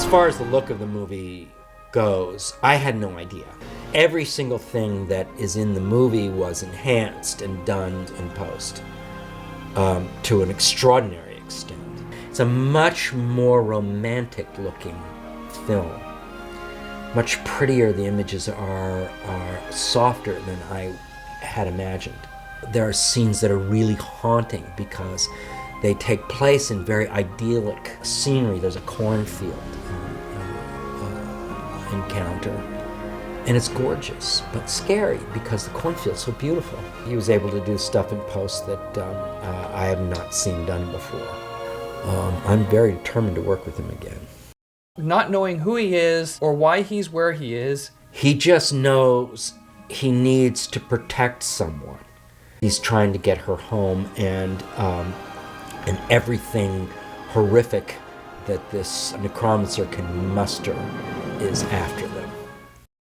far as the look of the movie goes, I had no idea. Every single thing that is in the movie was enhanced and done in post to an extraordinary extent. It's a much more romantic looking film. Much prettier. The images are softer than I had imagined. There are scenes that are really haunting because they take place in very idyllic scenery. There's a cornfield encounter, and it's gorgeous but scary because the cornfield's so beautiful. He was able to do stuff in post that I have not seen done before. I'm very determined to work with him again. Not knowing who he is or why he's where he is. He just knows he needs to protect someone. He's trying to get her home, and everything horrific that this necromancer can muster is after them.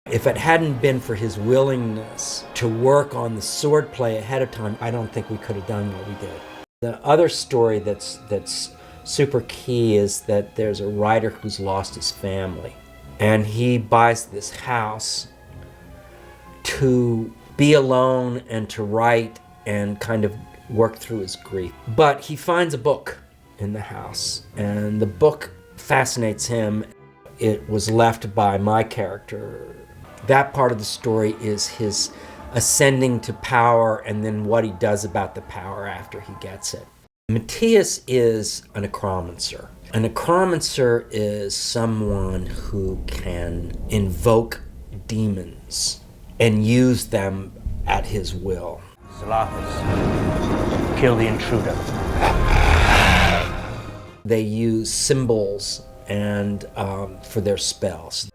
If it hadn't been for his willingness to work on the swordplay ahead of time, I don't think we could have done what we did. The other story that's super key is that there's a writer who's lost his family, and he buys this house to be alone and to write and kind of work through his grief. But he finds a book in the house, and the book fascinates him. It was left by my character. That part of the story is his ascending to power and then what he does about the power after he gets it. Matthias is a necromancer. A necromancer is someone who can invoke demons and use them at his will. Zalathus, kill the intruder. They use symbols and for their spells.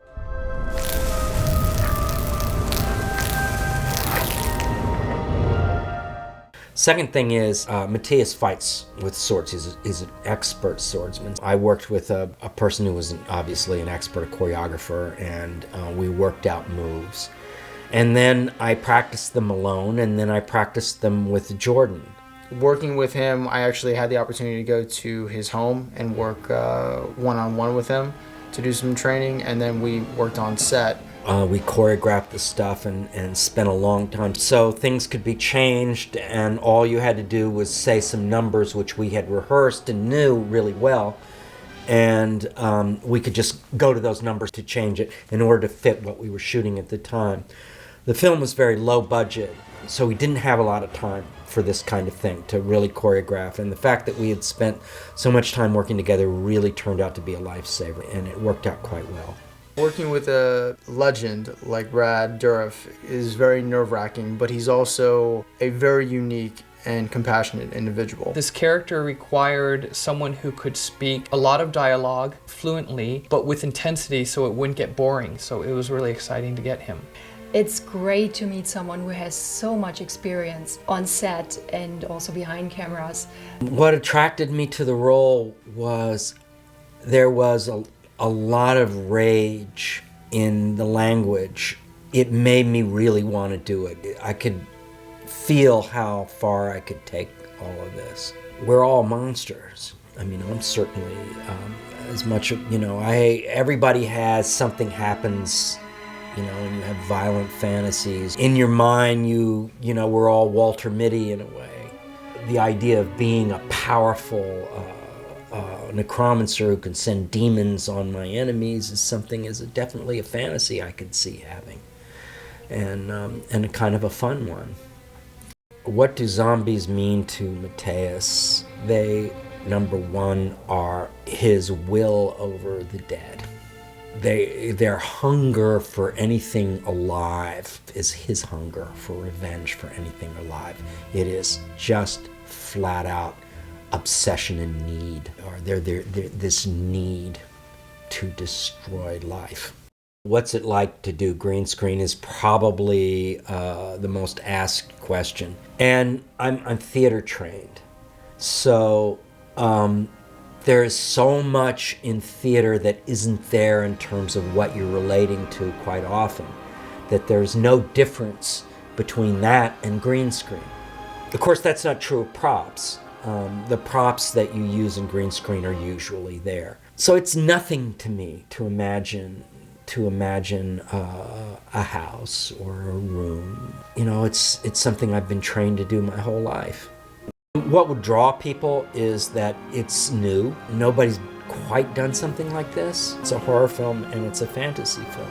Second thing is, Matthias fights with swords. He's an expert swordsman. I worked with a person who was obviously an expert choreographer, and we worked out moves. And then I practiced them alone, and then I practiced them with Jordan. Working with him, I actually had the opportunity to go to his home and work one-on-one with him to do some training, and then we worked on set. We choreographed the stuff and spent a long time. So things could be changed, and all you had to do was say some numbers which we had rehearsed and knew really well. And we could just go to those numbers to change it in order to fit what we were shooting at the time. The film was very low budget, so we didn't have a lot of time for this kind of thing to really choreograph. And the fact that we had spent so much time working together really turned out to be a lifesaver, and it worked out quite well. Working with a legend like Brad Dourif is very nerve-wracking, but he's also a very unique and compassionate individual. This character required someone who could speak a lot of dialogue fluently, but with intensity so it wouldn't get boring. So it was really exciting to get him. It's great to meet someone who has so much experience on set and also behind cameras. What attracted me to the role was there was a lot of rage in the language. It made me really want to do it. I could feel how far I could take all of this. We're all monsters. I mean, I'm certainly as much, everybody has something happens, and you have violent fantasies. In your mind, we're all Walter Mitty in a way. The idea of being a powerful necromancer who can send demons on my enemies is definitely a fantasy I could see having, and a kind of a fun one. What do zombies mean to Matthias? They, number one, are his will over the dead. Their hunger for anything alive is his hunger for revenge for anything alive. It is just flat out obsession and need, or they're this need to destroy life. What's it like to do green screen is probably the most asked question. And I'm theater trained, so there is so much in theater that isn't there in terms of what you're relating to quite often, that there's no difference between that and green screen. Of course, that's not true of props. The props that you use in green screen are usually there. So it's nothing to me to imagine a house or a room. You know, it's something I've been trained to do my whole life. What would draw people is that it's new. Nobody's quite done something like this. It's a horror film and it's a fantasy film.